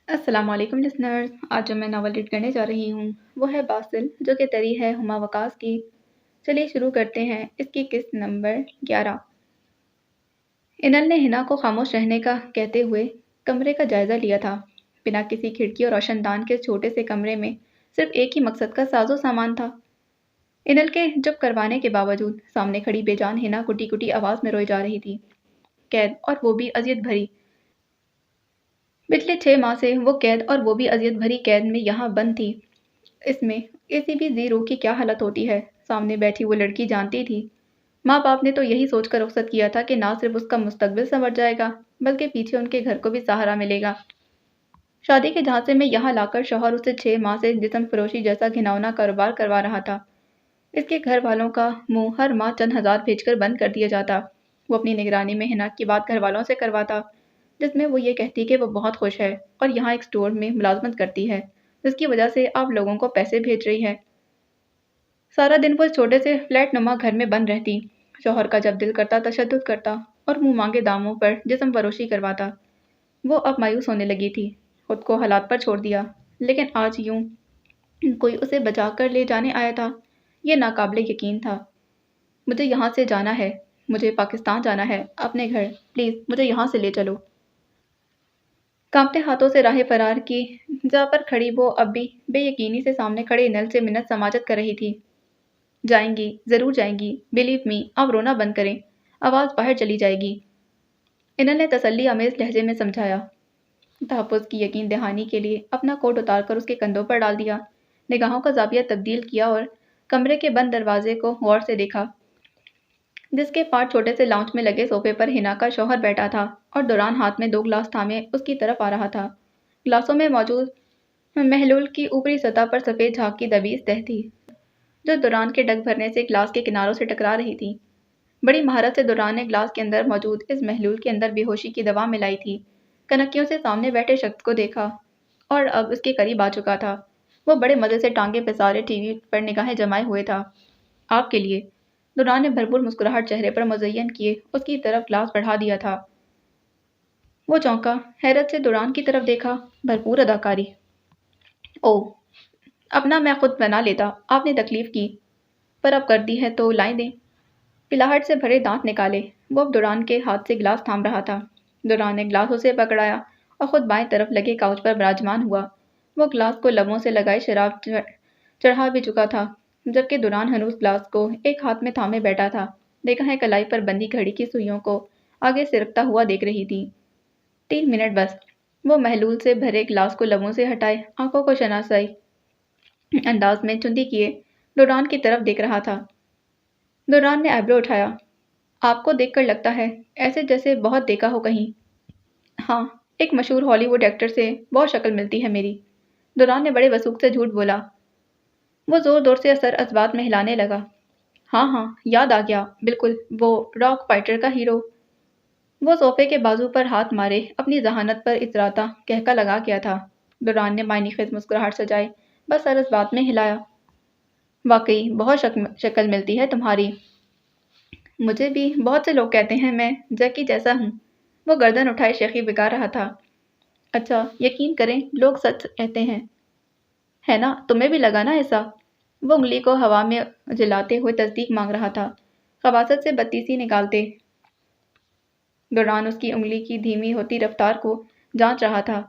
السلام علیکم لسنرز، آج جو میں ناول ریڈ کرنے جا رہی ہوں وہ ہے باسل، جو کہ تری ہے ہما وقاص کی۔ چلیے شروع کرتے ہیں اس کی قسط نمبر 11۔ انل نے ہنا کو خاموش رہنے کا کہتے ہوئے کمرے کا جائزہ لیا تھا۔ بنا کسی کھڑکی اور روشن دان کے چھوٹے سے کمرے میں صرف ایک ہی مقصد کا ساز و سامان تھا۔ انل کے جب کروانے کے باوجود سامنے کھڑی بے جان ہنا کٹی کٹی آواز میں روئی جا رہی تھی۔ قید، اور وہ بھی اذیت بھری۔ پچھلے 6 ماہ سے وہ قید، اور وہ بھی اذیت بھری قید میں یہاں بند تھی۔ اس میں کسی بھی ذی روح کی کیا حالت ہوتی ہے، سامنے بیٹھی وہ لڑکی جانتی تھی۔ ماں باپ نے تو یہی سوچ کر رخصت کیا تھا کہ نہ صرف اس کا مستقبل سنور جائے گا بلکہ پیچھے ان کے گھر کو بھی سہارا ملے گا۔ شادی کے جھانسے میں یہاں لا کر شوہر اسے 6 ماہ سے جسم فروشی جیسا گھناؤنا کاروبار کروا رہا تھا۔ اس کے گھر والوں کا منہ ہر ماہ چند ہزار بھیج کر بند کر دیا جاتا۔ وہ اپنی نگرانی میں ہنا کی بات گھر والوں سے کرواتا، جس میں وہ یہ کہتی کہ وہ بہت خوش ہے اور یہاں ایک سٹور میں ملازمت کرتی ہے جس کی وجہ سے آپ لوگوں کو پیسے بھیج رہی ہے۔ سارا دن وہ اس چھوٹے سے فلیٹ نما گھر میں بند رہتی، شوہر کا جب دل کرتا تشدد کرتا اور منہ مانگے داموں پر جسم فروشی کرواتا۔ وہ اب مایوس ہونے لگی تھی، خود کو حالات پر چھوڑ دیا، لیکن آج یوں کوئی اسے بچا کر لے جانے آیا تھا، یہ ناقابل یقین تھا۔ مجھے یہاں سے جانا ہے، مجھے پاکستان جانا ہے، اپنے گھر، پلیز مجھے یہاں سے لے چلو۔ کانپتے ہاتھوں سے راہ فرار کی جا پر کھڑی وہ اب بھی بے یقینی سے سامنے کھڑے انل سے منت سماجت کر رہی تھی۔ جائیں گی، ضرور جائیں گی، بلیو می، آپ رونا بند کریں، آواز باہر چلی جائے گی، انل نے تسلی آمیز لہجے میں سمجھایا۔ تحفظ کی یقین دہانی کے لیے اپنا کوٹ اتار کر اس کے کندھوں پر ڈال دیا، نگاہوں کا زاویہ تبدیل کیا اور کمرے کے بند دروازے کو غور سے دیکھا، جس کے پار چھوٹے سے لاؤنج میں لگے صوفے پر ہنا کا شوہر بیٹھا تھا اور دوران ہاتھ میں 2 گلاس تھامے اس کی طرف آ رہا تھا۔ گلاسوں میں موجود محلول کی اوپری سطح پر سفید جھاگ کی دبیز تہ تھی، جو دوران کے ڈگ بھرنے سے گلاس کے کناروں سے ٹکرا رہی تھی۔ بڑی مہارت سے دوران نے گلاس کے اندر موجود اس محلول کے اندر بے ہوشی کی دوا ملائی تھی۔ کنکیوں سے سامنے بیٹھے شخص کو دیکھا اور اب اس کے قریب آ چکا تھا۔ وہ بڑے مزے سے ٹانگیں پسارے ٹی وی پر نگاہیں جمائے ہوئے تھا۔ آپ کے لیے، دوران نے بھرپور مسکراہٹ چہرے پر مزین کیے اس کی طرف گلاس بڑھا دیا تھا۔ وہ چونکا، حیرت سے دوران کی طرف دیکھا۔ بھرپور اداکاری۔ اوہ، اپنا میں خود بنا لیتا، آپ نے تکلیف کی، پر اب کر دی ہے تو لائیں دیں۔ پلاہٹ سے بھرے دانت نکالے، وہ اب دوران کے ہاتھ سے گلاس تھام رہا تھا۔ دوران نے گلاس اسے پکڑایا اور خود بائیں طرف لگے کاؤچ پر براجمان ہوا۔ وہ گلاس کو لبوں سے لگائے شراب چڑھا بھی چکا تھا، جبکہ دوران ہنوز گلاس کو ایک ہاتھ میں تھامے بیٹھا تھا، نگاہیں کلائی پر بندھی گھڑی کی سوئیوں کو آگے سرکتا ہوا دیکھ رہی تھی۔ 3 منٹ بس۔ وہ محلول سے بھرے گلاس کو لبوں سے ہٹائے آنکھوں کو شناسائی انداز میں چندی کیے دوران کی طرف دیکھ رہا تھا۔ دوران نے آئیبرو اٹھایا۔ آپ کو دیکھ کر لگتا ہے ایسے جیسے بہت دیکھا ہو کہیں۔ ہاں، ایک مشہور ہالی ووڈ ایکٹر سے بہت شکل ملتی ہے میری، دوران نے بڑے وثوق سے جھوٹ بولا۔ وہ زور دور سے اثر اسبات میں ہلانے لگا۔ ہاں ہاں، یاد آ گیا، بالکل، وہ راک فائٹر کا ہیرو۔ وہ صوفے کے بازو پر ہاتھ مارے اپنی ذہانت پر اتراتا کہکا لگا گیا تھا۔ دوران نے معنی خیز مسکراہٹ سجائے بس سر اس بات میں ہلایا۔ واقعی بہت شکل ملتی ہے تمہاری۔ مجھے بھی بہت سے لوگ کہتے ہیں میں جیکی جیسا ہوں۔ وہ گردن اٹھائے شیخی بگا رہا تھا۔ اچھا، یقین کریں لوگ سچ کہتے ہیں، ہے نا؟ تمہیں بھی لگا نا ایسا؟ وہ انگلی کو ہوا میں جلاتے ہوئے تصدیق مانگ رہا تھا، خباثت سے بتیسی نکالتے۔ دوران اس کی انگلی کی دھیمی ہوتی رفتار کو جانچ رہا تھا۔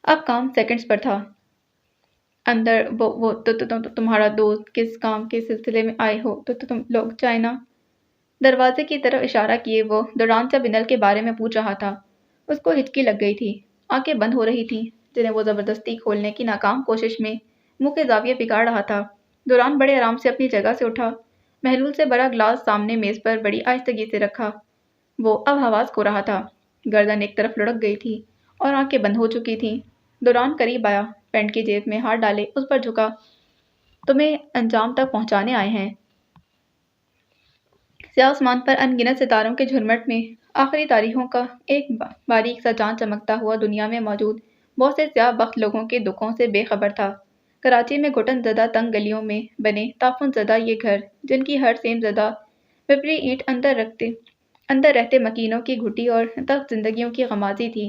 اب کام سیکنڈز پر تھا۔ اندر وہ تمہارا دوست کس کام کے سلسلے میں آئے ہو تو تم لوگ چائنا؟ دروازے کی طرف اشارہ کیے وہ دوران سے بنل کے بارے میں پوچھ رہا تھا۔ اس کو ہچکی لگ گئی تھی، آنکھیں بند ہو رہی تھیں جنہیں وہ زبردستی کھولنے کی ناکام کوشش میں منہ کے زاویے بگاڑ رہا تھا۔ دوران بڑے آرام سے اپنی جگہ سے اٹھا، محلول سے بڑا گلاس سامنے میز پر بڑی آہستگی سے رکھا۔ وہ اب حواس کھو رہا تھا، گردن ایک طرف لڑک گئی تھی اور آنکھیں بند ہو چکی تھیں۔ دوران قریب آیا، پینٹ کی جیب میں ہاتھ ڈالے اس پر جھکا۔ تمہیں انجام تک پہنچانے آئے ہیں۔ سیاہ آسمان پر ان گنت ستاروں کے جھرمٹ میں آخری تاریخوں کا ایک باریک سا چاند چمکتا ہوا دنیا میں موجود بہت سے سیاہ بخت لوگوں کے دکھوں سے بے خبر تھا۔ کراچی میں گھٹن زدہ تنگ گلیوں میں بنے تعفن زدہ یہ گھر، جن کی ہر سیم زدہ پپری اینٹ اندر رہتے مکینوں کی گھٹی اور تخت زندگیوں کی غمازی تھی،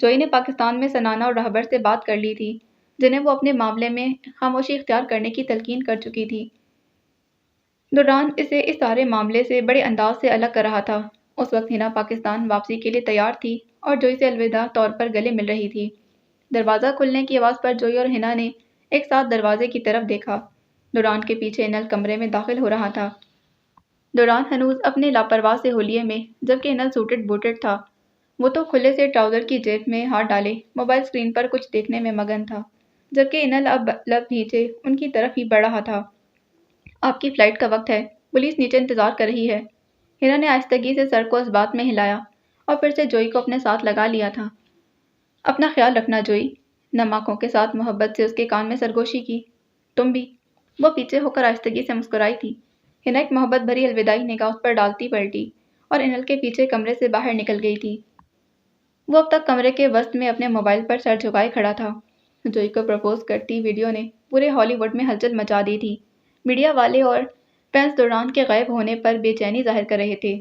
جوئی نے پاکستان میں سنانا اور رہبر سے بات کر لی تھی، جنہیں وہ اپنے معاملے میں خاموشی اختیار کرنے کی تلقین کر چکی تھی۔ دوران اسے اس سارے معاملے سے بڑے انداز سے الگ کر رہا تھا۔ اس وقت ہنا پاکستان واپسی کے لیے تیار تھی اور جوئی سے الوداع طور پر گلے مل رہی تھی۔ دروازہ کھلنے کی آواز پر جوئی اور ہنا نے ایک ساتھ دروازے کی طرف دیکھا۔ دوران کے پیچھے انل کمرے میں داخل ہو رہا تھا۔ دوران ہنوز اپنے لاپرواہ سے ہولیے میں، جبکہ انل سوٹڈ بوٹڈ تھا۔ وہ تو کھلے سے ٹراؤزر کی جیب میں ہاتھ ڈالے موبائل اسکرین پر کچھ دیکھنے میں مگن تھا، جبکہ انل اب لب بھیجے ان کی طرف ہی بڑھ رہا تھا۔ آپ کی فلائٹ کا وقت ہے، پولیس نیچے انتظار کر رہی ہے۔ ہنا نے آہستگی سے سر کو اس بات میں ہلایا اور پھر سے جوئی کو اپنے ساتھ لگا لیا تھا۔ اپنا خیال رکھنا جوئی، نم آنکھوں کے ساتھ محبت سے اس کے کان میں سرگوشی کی۔ تم بھی۔ وہ پیچھے ہو کر آہستگی سے مسکرائی تھی۔ ہنا ایک محبت بھری الوداعی نگاہ اس پر ڈالتی پلٹی اور انل کے پیچھے کمرے سے باہر نکل گئی تھی۔ وہ اب تک کمرے کے وسط میں اپنے موبائل پر سر جھکائے کھڑا تھا۔ جوئی کو پرپوز کرتی ویڈیو نے پورے ہالی ووڈ میں ہلچل مچا دی تھی۔ میڈیا والے اور فینس دوران کے غائب ہونے پر بے چینی ظاہر کر رہے تھے۔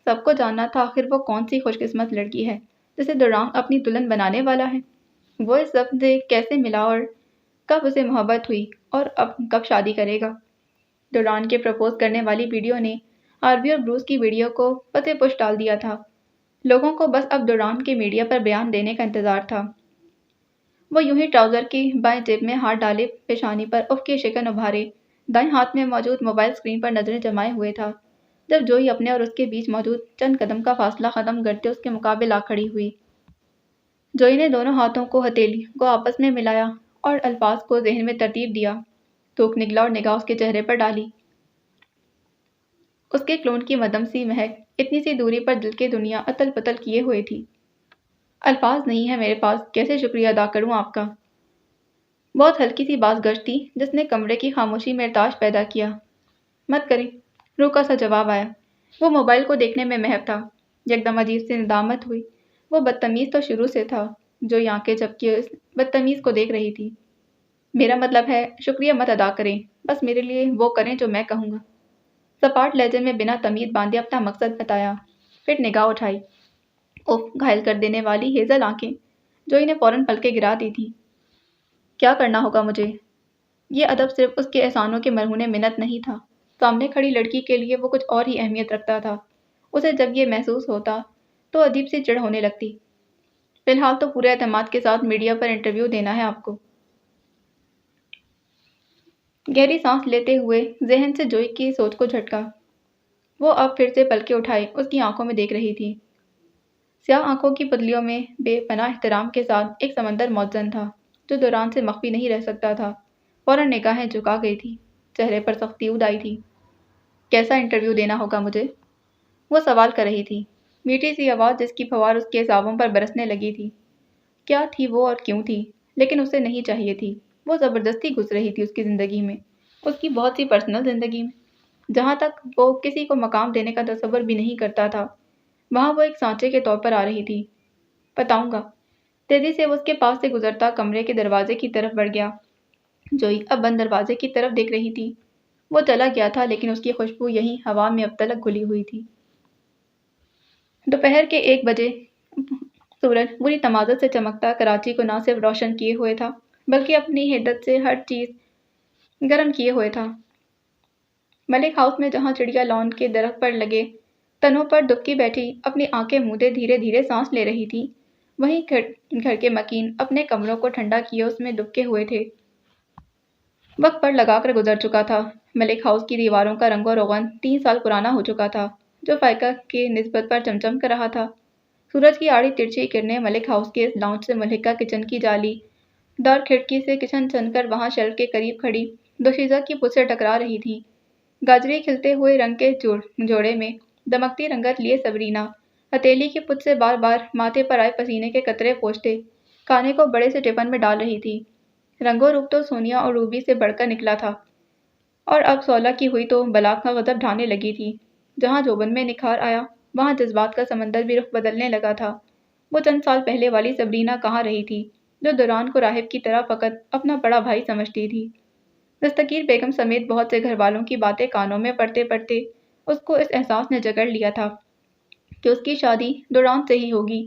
سب کو جاننا تھا آخر وہ کون سی خوش قسمت لڑکی ہے جسے دوران اپنی دلہن بنانے والا ہے۔ وہ اس وقت سے کیسے ملا اور کب اسے محبت ہوئی اور اب کب شادی کرے گا۔ دوران کے پرپوز کرنے والی ویڈیو نے ہاروی اور بروس کی ویڈیو کو پتے پش ڈال دیا تھا۔ لوگوں کو بس اب دوران کے میڈیا پر بیان دینے کا انتظار تھا۔ وہ یوں ہی ٹراؤزر کی بائیں جیب میں ہاتھ ڈالے پیشانی پر اف کی شکن ابھارے دائیں ہاتھ میں موجود موبائل اسکرین پر نظریں جمائے ہوئے تھا، جب جوئی اپنے اور اس کے بیچ موجود چند قدم کا فاصلہ ختم کرتے اس کے مقابل آ کھڑی ہوئی۔ جوئی نے دونوں ہاتھوں کو ہتھیلی کو آپس میں ملایا اور الفاظ کو ذہن میں ترتیب دیا۔ تھوک نگلا اور نگاہ اس کے چہرے پر ڈالی۔ اس کے کلون کی مدھم سی مہک اتنی سی دوری پر دل کی دنیا اتل پتل کیے ہوئے تھی۔ الفاظ نہیں ہے میرے پاس، کیسے شکریہ ادا کروں آپ کا۔ بہت ہلکی سی باز گشت تھی جس نے کمرے کی خاموشی میں ارتعاش پیدا کیا۔ مت کریں، روکا سا جواب آیا۔ وہ موبائل کو دیکھنے میں محو تھا۔ یکدم عجیب سی ندامت ہوئی۔ وہ بدتمیز تو شروع سے تھا، جو آنکھیں جھپکے اس بدتمیز کو دیکھ رہی تھی۔ میرا مطلب ہے شکریہ مت ادا کریں، بس میرے لیے وہ کریں جو میں کہوں گا۔ سپاٹ لہجے میں بنا تمید باندھے اپنا مقصد بتایا، پھر نگاہ اٹھائی۔ اوف، گھائل کر دینے والی ہیزل آنکھیں جوئی نے فوراً پلکیں گرا دی تھی۔ کیا کرنا ہوگا مجھے؟ یہ ادب صرف اس کے احسانوں کے مرہون منت نہیں تھا، سامنے کھڑی لڑکی کے لیے وہ کچھ اور ہی اہمیت رکھتا تھا۔ اسے جب یہ محسوس ہوتا تو عجیب سی چڑ ہونے لگتی۔ فی الحال تو پورے اعتماد کے ساتھ میڈیا پر انٹرویو دینا ہے آپ کو۔ گہری سانس لیتے ہوئے ذہن سے جوئی کی سوچ کو جھٹکا۔ وہ اب پھر سے پلکیں اٹھائے اس کی آنکھوں میں دیکھ رہی تھی۔ سیاہ آنکھوں کی پتلیوں میں بے پناہ احترام کے ساتھ ایک سمندر موزن تھا جو دوران سے مخفی نہیں رہ سکتا تھا۔ فوراً نگاہیں جھکا گئی تھی، چہرے پر سختی اود آئی تھی۔ کیسا انٹرویو دینا ہوگا مجھے؟ وہ سوال کر رہی تھی، میٹھی سی آواز جس کی فوار اس کے اعصابوں پر برسنے لگی تھی۔ کیا تھی وہ اور کیوں تھی؟ لیکن اسے نہیں چاہیے تھی۔ وہ زبردستی گھس رہی تھی اس کی زندگی میں، اس کی بہت سی پرسنل زندگی میں، جہاں تک وہ کسی کو مقام دینے کا تصور بھی نہیں کرتا تھا۔ وہاں وہ ایک سانچے کے طور پر آ رہی تھی۔ بتاؤں گا۔ تیزی سے وہ اس کے پاس سے گزرتا کمرے کے دروازے کی طرف بڑھ گیا۔ جوئی اب بند دروازے کی طرف دیکھ رہی تھی۔ وہ چلا گیا تھا لیکن اس کی خوشبو یہیں ہوا میں اب تلک گھلی ہوئی تھی۔ دوپہر کے 1 بجے سورج بری تمازت سے چمکتا کراچی کو نہ صرف روشن کیے ہوئے تھا بلکہ اپنی حدت سے ہر چیز گرم کیے ہوئے تھا۔ ملک ہاؤس میں جہاں چڑیا لان کے درخت پر لگے تنوں پر دبکی بیٹھی اپنی آنکھیں مودے دھیرے دھیرے سانس لے رہی تھی، وہیں گھر کے مکین اپنے کمروں کو ٹھنڈا کیے اس میں دبکے ہوئے تھے۔ وقت پر لگا کر گزر چکا تھا۔ ملک ہاؤس کی دیواروں کا رنگ و روغن 3 سال پرانا ہو چکا تھا جو فائقہ کی نسبت پر چمچم کر رہا تھا۔ سورج کی آڑی ترچھی کرنیں ملک ہاؤس کے اس لاؤنج سے ملکہ کچن کی جالی دار کھڑکی سے کچن چن کر وہاں شیلف کے قریب کھڑی دوشیزہ کی پت سے ٹکرا رہی تھی۔ گاجری کھلتے ہوئے رنگ کے جوڑے میں دمکتی رنگت لیے سبرینا ہتھیلی کی پت سے بار بار ماتھے پر آئے پسینے کے قطرے پوچھتے کھانے کو بڑے سے ٹفن میں ڈال رہی تھی۔ رنگ و روپ تو سونیا اور روبی سے بڑھ کر نکلا تھا، اور اب 16 کی ہوئی تو بلاغ کا غضب ڈھانے لگی تھی۔ جہاں جوبن میں نکھار آیا وہاں جذبات کا سمندر بھی رخ بدلنے لگا تھا۔ وہ چند سال پہلے والی سبرینا کہاں رہی تھی جو دوران کو راہب کی طرح فقط اپنا بڑا بھائی سمجھتی تھی۔ دستگیر بیگم سمیت بہت سے گھر والوں کی باتیں کانوں میں پڑتے پڑتے اس کو اس احساس نے جکڑ لیا تھا کہ اس کی شادی دوران سے ہی ہوگی،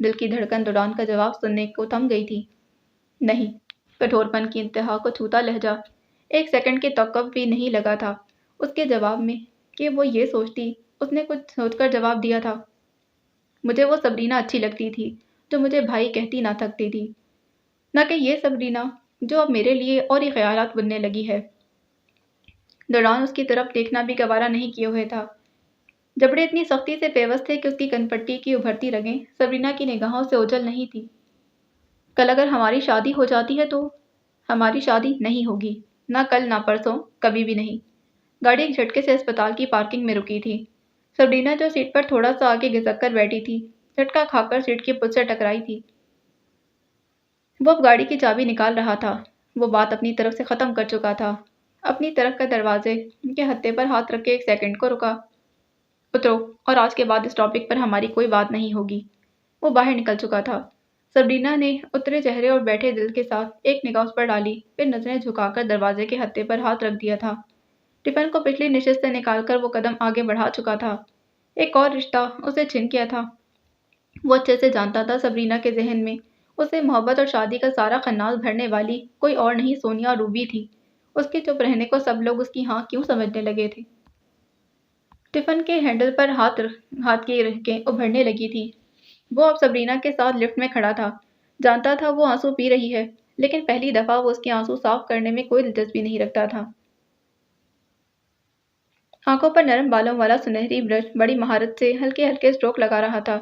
دل کی دھڑکن دوران کا جواب سننے کو تھم گئی تھی۔ نہیں، کٹھورپن کی انتہا کو چھوتا لہجہ ایک سیکنڈ کے توقف بھی نہیں لگا تھا اس کے جواب میں کہ وہ یہ سوچتی۔ اس نے کچھ سوچ کر جواب دیا تھا، مجھے وہ سبرینا اچھی لگتی تھی جو مجھے بھائی کہتی نہ تھکتی تھی، نہ کہ یہ سبرینا جو اب میرے لیے اور ہی خیالات بننے لگی ہے۔ دوران اس کی طرف دیکھنا بھی گوارا نہیں کیے ہوئے تھا۔ جبڑے اتنی سختی سے پیوست تھے کہ اس کی کنپٹی کی ابھرتی رگیں سبرینا کی نگاہوں سے اوجھل نہیں تھی۔ کل اگر ہماری شادی ہو جاتی ہے تو؟ ہماری شادی نہیں ہوگی، نہ کل نہ پرسوں، کبھی بھی نہیں۔ گاڑی ایک جھٹکے سے اسپتال کی پارکنگ میں رکی تھی۔ سبرینا جو سیٹ پر تھوڑا سا آگے گھسک کر بیٹھی تھی، جھٹکا کھا کر سیٹ کی پشت سے ٹکرائی تھی۔ وہ اب گاڑی کی چابی نکال رہا تھا۔ وہ بات اپنی طرف سے ختم کر چکا تھا۔ اپنی طرف کا دروازے کے ہتھے پر ہاتھ رکھ کے ایک سیکنڈ کو رکا۔ اترو، اور آج کے بعد اس ٹاپک پر ہماری کوئی بات نہیں ہوگی۔ وہ باہر نکل چکا تھا۔ سبرینا نے اترے چہرے اور بیٹھے دل کے ساتھ ایک نگاہ اس پر ڈالی، پھر نظریں جھکا کر دروازے کے ہتھے پر ہاتھ رکھ دیا تھا۔ ٹفن کو پچھلی نشست سے نکال کر وہ قدم آگے بڑھا چکا تھا۔ ایک اور رشتہ اسے چھن گیا تھا۔ وہ اچھے سے جانتا تھا سبرینا کے ذہن میں اسے محبت اور شادی کا سارا خناس بھرنے والی کوئی اور نہیں سونیا روبی تھی۔ اس کے چپ رہنے کو سب لوگ اس کی ہاں کیوں سمجھنے لگے تھے؟ ٹفن کے ہینڈل پر ہاتھ کی رکیں ابھرنے لگی تھی۔ وہ اب سبرینا کے ساتھ لفٹ میں کھڑا تھا۔ جانتا تھا وہ آنسو پی رہی ہے، لیکن پہلی دفعہ وہ اس کے آنسو صاف کرنے میں کوئی دلچسپی نہیں رکھتا تھا۔ آنکھوں پر نرم بالوں والا سنہری برش بڑی مہارت سے ہلکے ہلکے اسٹروک لگا رہا تھا۔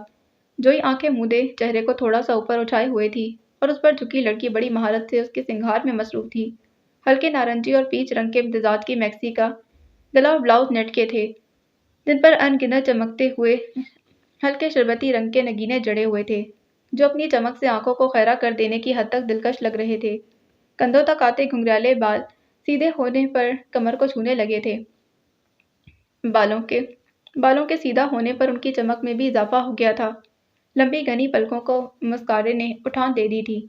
جوئی آنکھیں مودے چہرے کو تھوڑا سا اوپر اٹھائے ہوئے تھی اور اس پر جھکی لڑکی بڑی مہارت سے اس کے سنگھار میں مصروف تھی۔ ہلکے نارنجی اور پیچ رنگ کے امتزاج کی میکسی کا گلا اور بلاؤز نیٹ کے تھے، جن پر ان گنت چمکتے ہوئے ہلکے شربتی رنگ کے نگینے جڑے ہوئے تھے، جو اپنی چمک سے آنکھوں کو خیرہ کر دینے کی حد تک دلکش لگ رہے تھے۔ کندھوں تک آتے گھنگریالے بال سیدھے ہونے پر کمر کو چھونے لگے تھے۔ بالوں کے سیدھا ہونے پر ان کی چمک میں بھی اضافہ ہو گیا تھا۔ لمبی گھنی پلکوں کو مسکارے نے اٹھان دے دی تھی۔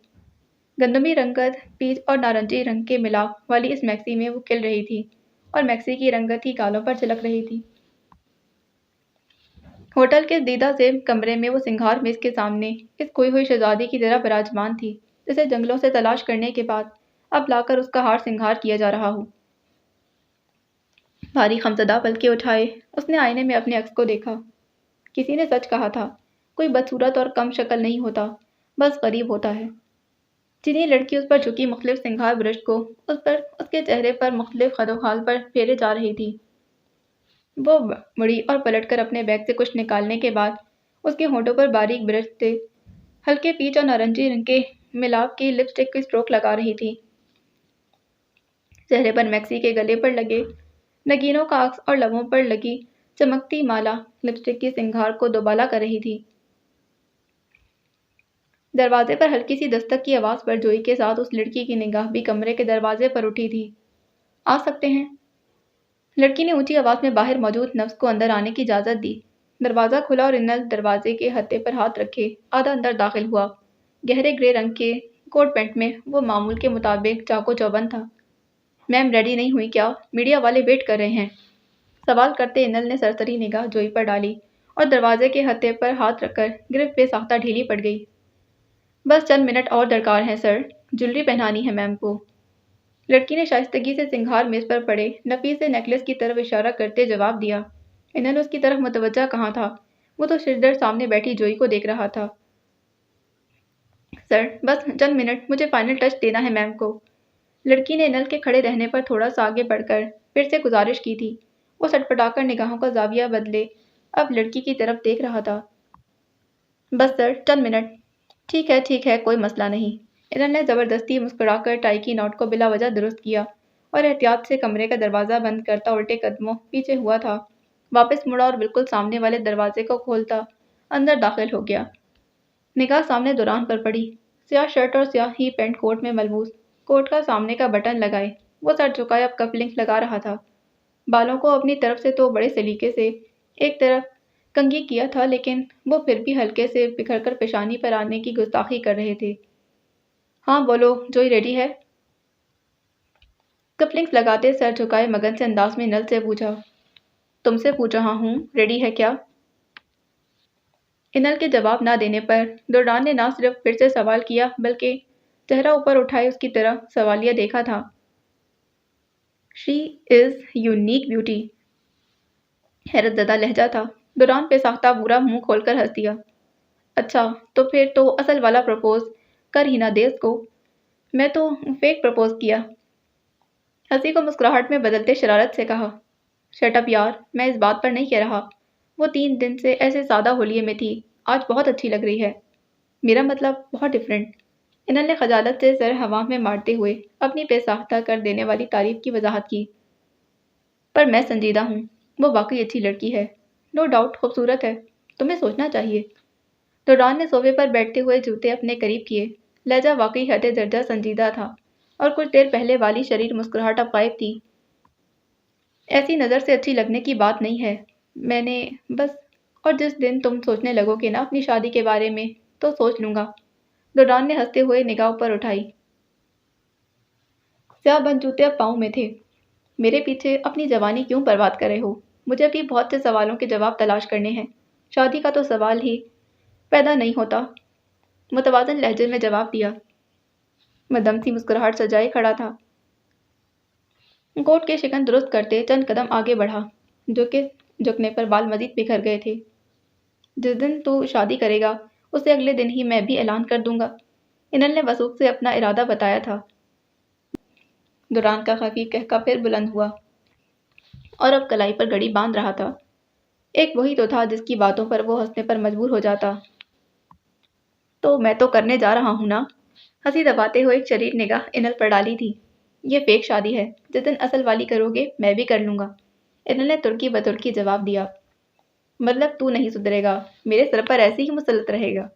گندمی رنگت پیچ اور نارنجی رنگ کے ملاپ والی اس میکسی میں وہ کھل رہی تھی، اور میکسی کی رنگت ہی گالوں پر جھلک رہی تھی۔ ہوٹل کے دیدہ زیب کمرے میں وہ سنگھار میز کے سامنے اس کھوئی ہوئی شہزادی کی طرح براجمان تھی، جسے جنگلوں سے تلاش کرنے کے بعد اب لا کر اس کا ہار سنگھار کیا جا رہا ہو۔ بھاری خمزدہ پلکیں اٹھائے اس نے آئینے میں اپنے عکس کو دیکھا۔ کسی نے سچ کہا تھا، کوئی بدصورت اور کم شکل نہیں ہوتا، بس غریب ہوتا ہے۔ چینی لڑکی اس پر جھکی مختلف سنگھار برش کو اس کے چہرے پر مختلف خد و خال پر پھیرے جا رہی تھی۔ وہ مڑی اور پلٹ کر اپنے بیگ سے کچھ نکالنے کے بعد اس کے ہونٹوں پر باریک برش سے ہلکے پیچ اور نارنجی رنگ کے ملاپ کی لپسٹک کی اسٹروک لگا رہی تھی۔ چہرے پر میکسی کے گلے پر لگے نگینوں کا عکس اور لبوں پر لگی چمکتی مالا لپسٹک کی سنگھار کو دوبالا کر رہی تھی۔ دروازے پر ہلکی سی دستک کی آواز پر جوئی کے ساتھ اس لڑکی کی نگاہ بھی کمرے کے دروازے پر اٹھی تھی۔ آ سکتے ہیں؟ لڑکی نے اونچی آواز میں باہر موجود نفس کو اندر آنے کی اجازت دی۔ دروازہ کھلا اور انل دروازے کے ہتھے پر ہاتھ رکھے آدھا اندر داخل ہوا۔ گہرے گرے رنگ کے کوٹ پینٹ میں وہ معمول کے مطابق چاق و چوبند تھا۔ میم ریڈی نہیں ہوئی کیا؟ میڈیا والے ویٹ کر رہے ہیں۔ سوال کرتے انل نے سرسری نگاہ جوئی پر ڈالی اور دروازے کے ہتھے پر ہاتھ رکھ کر گرفت بے ساختہ ڈھیلی پڑ گئی۔ بس چند منٹ اور درکار ہیں سر، جولری پہنانی ہے میم کو۔ لڑکی نے شائستگی سے سنگھار میز پر پڑے نفیس سے نیکلس کی طرف اشارہ کرتے جواب دیا۔ انل اس کی طرف متوجہ کہاں تھا، وہ تو ششدر سامنے بیٹھی جوئی کو دیکھ رہا تھا۔ سر بس چند منٹ، مجھے فائنل ٹچ دینا ہے میم کو۔ لڑکی نے انل کے کھڑے رہنے پر تھوڑا سا آگے بڑھ کر پھر سے گزارش کی تھی۔ وہ سٹپٹا کر نگاہوں کا زاویہ بدلے اب لڑکی کی طرف دیکھ رہا تھا۔ بس سر چند منٹ۔ ٹھیک ہے کوئی مسئلہ نہیں۔ انل نے زبردستی مسکرا کر ٹائی کی نوٹ کو بلا وجہ درست کیا اور احتیاط سے کمرے کا دروازہ بند کرتا الٹے قدموں پیچھے ہوا تھا، واپس مڑا اور بالکل سامنے والے دروازے کو کھولتا اندر داخل ہو گیا۔ نگاہ سامنے دوران پر پڑی۔ سیاہ شرٹ اور سیاہ ہی پینٹ کوٹ میں ملبوس، کوٹ کا سامنے کا بٹن لگائے وہ سر جھکائے اب کف لنک لگا رہا تھا۔ بالوں کو اپنی طرف سے تو بڑے سلیقے سے ایک طرف کنگھی کیا تھا، لیکن وہ پھر بھی ہلکے سے بکھر کر پیشانی پر آنے کی گستاخی کر رہے تھے۔ ہاں بولو، جوئی ریڈی ہے؟ کف لنکس لگاتے سر جھکائے مگن سے انداز میں انل سے پوچھا۔ تم سے پوچھ رہا ہوں، ریڈی ہے کیا؟ انل کے جواب نہ دینے پر دوران نے نہ صرف پھر سے سوال کیا بلکہ چہرہ اوپر اٹھائے اس کی طرح سوالیہ دیکھا تھا۔ شی از یونیک بیوٹی، حیرت زدہ لہجہ تھا۔ دوران بے ساختہ برا منہ کھول کر ہنس دیا۔ اچھا تو پھر تو اصل والا پرپوز کر ہی نہ دے اس کو، میں تو فیک پرپوز کیا۔ ہنسی کو مسکراہٹ میں بدلتے شرارت سے کہا، شٹ اپ یار، میں اس بات پر نہیں کہہ رہا، وہ 3 دن سے ایسے سادہ ہولیے میں تھی، آج بہت اچھی لگ رہی ہے، میرا مطلب بہت ڈفرینٹ۔ انل نے خجالت سے سر ہوا میں مارتے ہوئے اپنی بے ساختہ کر دینے والی تعریف کی وضاحت کی۔ پر میں سنجیدہ ہوں، وہ واقعی اچھی لڑکی ہے، نو ڈاؤٹ خوبصورت ہے، تمہیں سوچنا چاہیے۔ تو ڈان نے صوفے پر بیٹھتے ہوئے جوتے اپنے قریب کیے، لہجہ واقعی حد درجہ سنجیدہ تھا اور کچھ دیر پہلے والی شریر مسکراہٹ اب غائب تھی۔ ایسی نظر سے اچھی لگنے کی بات نہیں ہے، میں نے بس، اور جس دن تم سوچنے لگو گے نا اپنی شادی کے بارے میں تو سوچ لوں گا۔ ڈان نے ہنستے ہوئے نگاہ اوپر اٹھائی۔ سیاہ بند جوتے اب پاؤں میں تھے۔ میرے پیچھے اپنی جوانی کیوں برباد کر رہے ہو؟ مجھے ابھی بہت سے سوالوں کے جواب تلاش کرنے ہیں، شادی کا تو سوال ہی پیدا نہیں ہوتا، متوازن لہجے میں جواب دیا۔ مدم سی مسکراہٹ سجائے کھڑا تھا۔ کوٹ کے شکن درست کرتے چند قدم آگے بڑھا، جو کہ جھکنے پر بال مزید بکھر گئے تھے۔ جس دن تو شادی کرے گا اسے اگلے دن ہی میں بھی اعلان کر دوں گا، انل نے وثوق سے اپنا ارادہ بتایا تھا۔ دوران کا خفیف قہقہ پھر بلند ہوا اور اب کلائی پر گھڑی باندھ رہا تھا۔ ایک وہی تو تھا جس کی باتوں پر وہ ہنسنے پر مجبور ہو جاتا۔ تو میں تو کرنے جا رہا ہوں نا، ہنسی دباتے ہوئے ایک شریر نگاہ انل پر ڈالی تھی۔ یہ فیک شادی ہے، جس دن اصل والی کرو گے میں بھی کر لوں گا، انل نے ترکی بترکی جواب دیا۔ مطلب تو نہیں سدھرے گا، میرے سر پر ایسے ہی مسلط رہے گا؟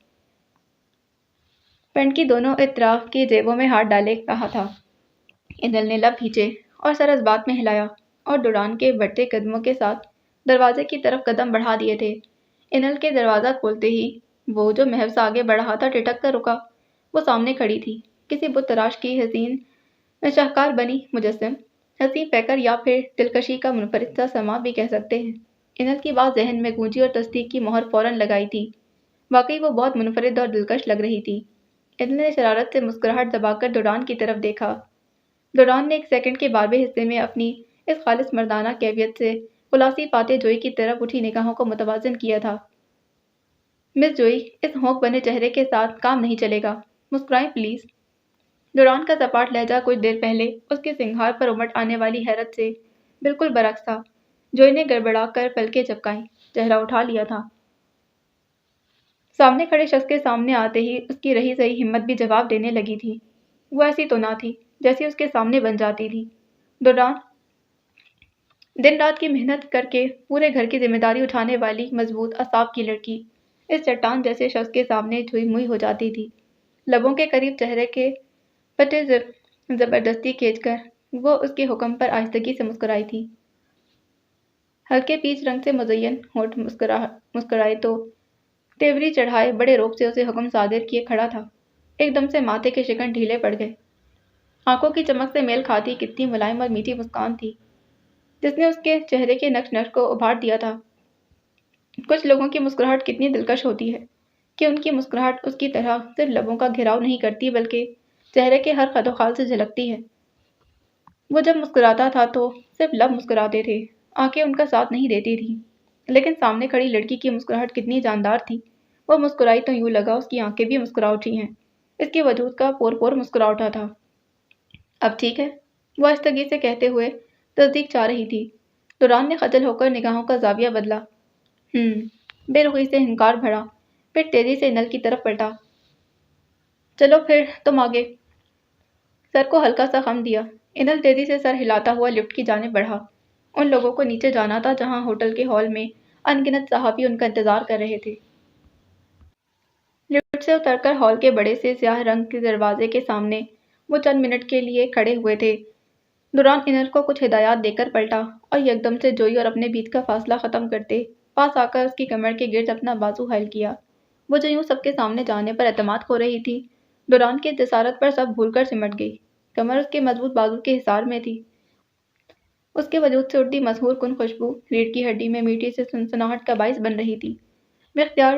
پینٹ کی دونوں اطراف کی جیبوں میں ہاتھ ڈالے کہا تھا۔ انل نے لب کھینچے اور سر اس بات میں ہلایا اور دوران کے بڑھتے قدموں کے ساتھ دروازے کی طرف قدم بڑھا دیے تھے۔ انل کے دروازہ کھولتے ہی وہ جو محض آگے بڑھ رہا تھا ٹٹک کر رکا۔ وہ سامنے کھڑی تھی، کسی بت تراش کی حسین شاہکار بنی مجسم، حسین پیکر یا پھر دلکشی کا منفرد سا سما بھی کہہ سکتے ہیں۔ انل کی بات ذہن میں گونجی اور تصدیق کی مہر فوراً لگائی تھی۔ واقعی وہ بہت منفرد اور دلکش لگ رہی تھی۔ انل نے شرارت سے مسکراہٹ دبا کر دوران کی طرف دیکھا۔ دوران نے ایک سیکنڈ کے 12ویں حصے میں اپنی اس خالص مردانہ کیفیت سے خلاصی پاتے جوئی کی طرف اٹھی نگاہوں کو متوازن کیا تھا۔ مس جوئی، اس ہونک بنے چہرے کے ساتھ کام نہیں چلے گا، مسکرائیں پلیز۔ دوران کا سپاٹ لہجہ کچھ دیر پہلے اس کے سنگھار پر امٹ آنے والی حیرت سے بالکل برعکس تھا۔ جوئی نے گڑبڑا کر پلکیں جھپکائیں، چہرہ اٹھا لیا تھا۔ سامنے کھڑے شخص کے سامنے آتے ہی اس کی رہی سہی ہمت بھی جواب دینے لگی تھی۔ وہ ایسی تو نہ تھی جیسی اس کے سامنے بن جاتی تھی۔ دوران دن رات کی محنت کر کے پورے گھر کی ذمہ داری اٹھانے والی مضبوط اعصاب کی لڑکی اس چٹان جیسے شخص کے سامنے جھوئی موئی ہو جاتی تھی۔ لبوں کے قریب چہرے کے پٹے زبردستی کھینچ کر وہ اس کے حکم پر آہستگی سے مسکرائی تھی۔ ہلکے پیچ رنگ سے مزین ہونٹ مسکرائے تو تیوری چڑھائے بڑے روب سے اسے حکم صادر کیے کھڑا تھا۔ ایک دم سے ماتھے کے شکن ڈھیلے پڑ گئے۔ آنکھوں کی چمک سے میل کھاتی کتنی ملائم اور میٹھی مسکان تھی جس نے اس کے چہرے کے نقش نقش کو ابھار دیا تھا۔ کچھ لوگوں کی مسکراہٹ کتنی دلکش ہوتی ہے کہ ان کی مسکراہٹ اس کی طرح صرف لبوں کا گھیراؤ نہیں کرتی بلکہ چہرے کے ہر خد و خال سے جھلکتی ہے۔ وہ جب مسکراتا تھا تو صرف لب مسکراتے تھے، آنکھیں ان کا ساتھ نہیں دیتی تھیں، لیکن سامنے کھڑی لڑکی کی مسکراہٹ کتنی جاندار تھی۔ وہ مسکرائی تو یوں لگا اس کی آنکھیں بھی مسکرا اٹھی ہیں، اس کے وجود کا پور پور مسکرا اٹھا تھا۔ اب ٹھیک ہے، وہ آہستگی سے کہتے ہوئے تصدیق چاہ رہی تھی۔ دوران نے خجل ہو کر نگاہوں کا زاویہ بدلا۔ بے رخی سے ہنکار بھرا، پھر تیزی سے انل کی طرف پلٹا۔ چلو پھر تم آگے۔ سر کو ہلکا سا خم دیا، انل تیزی سے سر ہلاتا ہوا لفٹ کی جانب بڑھا۔ ان لوگوں کو نیچے جانا تھا جہاں ہوٹل کے ہال میں ان گنت صحافی ان کا انتظار کر رہے تھے۔ لفٹ سے اتر کر ہال کے بڑے سے سیاہ رنگ کے دروازے کے سامنے وہ چند منٹ کے لیے کھڑے ہوئے تھے۔ دوران انل کو کچھ ہدایات دے کر پلٹا اور یکدم سے جوئی اور اپنے بیچ کا فاصلہ ختم کرتے پاس آ کر اس کی کمر کے گرد اپنا بازو حائل کیا۔ وہ جو یوں سب کے سامنے جانے پر اعتماد کھو رہی تھی، دوران کی جسارت پر سب بھول کر سمٹ گئی۔ کمر اس کے مضبوط بازو کے حصار میں تھی۔ اس کے وجود سے اٹھتی مسحور کن خوشبو ریڑھ کی ہڈی میں میٹھی سے سنسناہٹ کا باعث بن رہی تھی۔ بے اختیار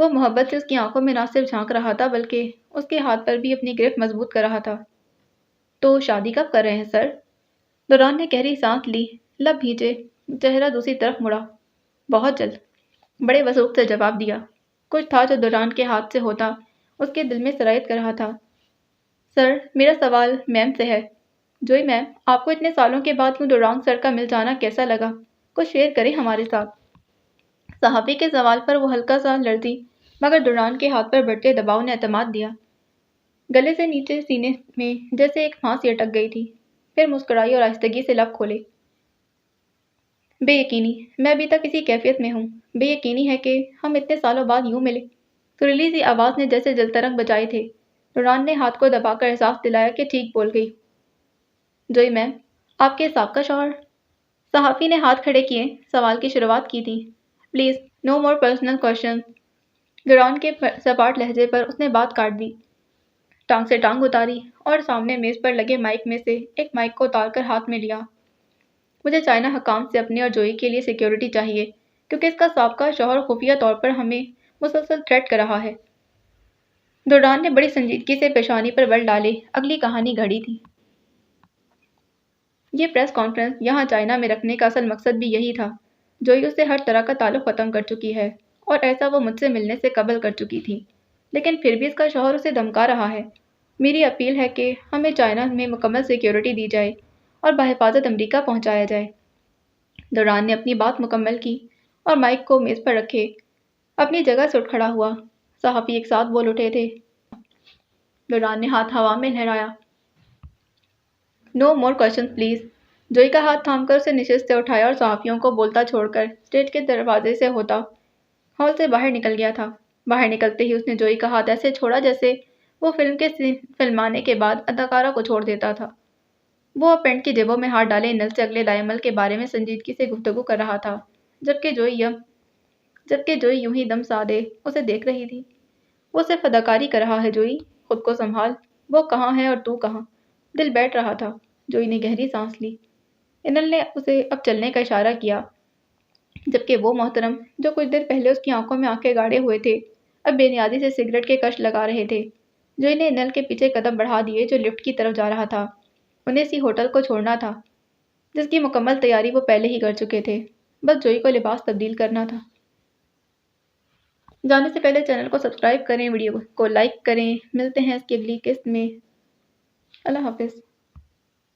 وہ محبت سے اس کی آنکھوں میں نہ صرف جھانک رہا تھا بلکہ اس کے ہاتھ پر بھی اپنی گرفت مضبوط کر رہا تھا۔ تو شادی کب کر رہے ہیں سر؟ دوران نے گہری سانس لی، لب بھیجے، چہرہ دوسری طرف مڑا۔ بہت جلد، بڑے وضوح سے جواب دیا۔ کچھ تھا جو دوران کے ہاتھ سے ہوتا اس کے دل میں سرایت کر رہا تھا۔ سر، میرا سوال میم سے ہے۔ جوئی میم، آپ کو اتنے سالوں کے بعد یوں دوران سر کا مل جانا کیسا لگا؟ کچھ شیئر کریں ہمارے ساتھ۔ صحافی کے سوال پر وہ ہلکا سا لرزی، مگر دوران کے ہاتھ پر بڑھتے دباؤ نے اعتماد دیا۔ گلے سے نیچے سینے میں جیسے ایک پھانسی اٹک گئی تھی، پھر مسکرائی اور آہستگی سے لب کھولے۔ بے یقینی، میں ابھی تک اسی کیفیت میں ہوں۔ بے یقینی ہے کہ ہم اتنے سالوں بعد یوں ملے۔ سریلی سی آواز نے جیسے جلترنگ بجائے تھے۔ دوران نے ہاتھ کو دبا کر احساس دلایا کہ ٹھیک بول گئی۔ جوئی میم، آپ کے سابقہ شوہر؟ صحافی نے ہاتھ کھڑے کیے سوال کی شروعات کی تھی۔ Please, no more personal questions. دوران کے سپاٹ لہجے پر اس نے بات کاٹ دی، ٹانگ سے ٹانگ اتاری اور سامنے میز پر لگے مائک میں سے ایک مائک کو اتار کر ہاتھ میں لیا۔ مجھے چائنا حکام سے اپنے اور جوئی کے لیے سیکیورٹی چاہیے کیونکہ اس کا سابقہ شوہر خفیہ طور پر ہمیں مسلسل تھریٹ کر رہا ہے۔ دوران نے بڑی سنجیدگی سے پیشانی پر بل ڈالے۔ اگلی کہانی گھڑی تھی۔ یہ پریس کانفرنس یہاں چائنا میں رکھنے کا اصل مقصد بھی یہی تھا۔ جوئی اس سے ہر طرح کا تعلق ختم کر چکی ہے اور ایسا وہ مجھ سے ملنے سے قبل کر چکی تھی، لیکن پھر بھی اس کا شوہر اسے دھمکا رہا ہے۔ میری اپیل ہے کہ ہمیں چائنا میں مکمل سیکیورٹی دی جائے اور بحفاظت امریکہ پہنچایا جائے۔ دوران نے اپنی بات مکمل کی اور مائک کو میز پر رکھے اپنی جگہ سے اٹھ کھڑا ہوا۔ صحافی ایک ساتھ بول اٹھے تھے۔ دوران نے ہاتھ ہوا میں لہرایا۔ نو مور کوشچنز پلیز۔ جوئی کا ہاتھ تھام کر اسے نشست سے اٹھایا اور صحافیوں کو بولتا چھوڑ کر اسٹیج کے دروازے سے ہوتا ہال سے باہر نکل گیا تھا۔ باہر نکلتے ہی اس نے جوئی کا ہاتھ ایسے چھوڑا جیسے وہ فلم کے سین فلمانے کے بعد اداکارہ کو چھوڑ دیتا تھا۔ وہ اب پینٹ کی جیبوں میں ہاتھ ڈالے نل سے اگلے لائے عمل کے بارے میں سنجیدگی سے گفتگو کر رہا تھا، جبکہ جوئی یوں ہی دم سادے اسے دیکھ رہی تھی۔ وہ صرف اداکاری کر رہا ہے جوئی، خود کو سنبھال۔ وہ کہاں ہے اور تو کہاں؟ دل بیٹھ رہا تھا۔ جوئی نے گہری سانس لی۔ انل نے اسے اب چلنے کا اشارہ کیا، جبکہ وہ محترم جو کچھ دیر پہلے اس کی آنکھوں میں آنکھیں گاڑے ہوئے تھے اب بے نیازی سے سگریٹ کے کش لگا رہے تھے۔ جوئی نے انل کے پیچھے قدم بڑھا دیے جو لفٹ کی طرف جا رہا تھا۔ انہیں اسی ہوٹل کو چھوڑنا تھا جس کی مکمل تیاری وہ پہلے ہی کر چکے تھے، بس جوئی کو لباس تبدیل کرنا تھا۔ جانے سے پہلے چینل کو سبسکرائب کریں، ویڈیو کو لائک کریں۔ ملتے ہیں اس کی اگلی قسط میں۔ اللہ حافظ۔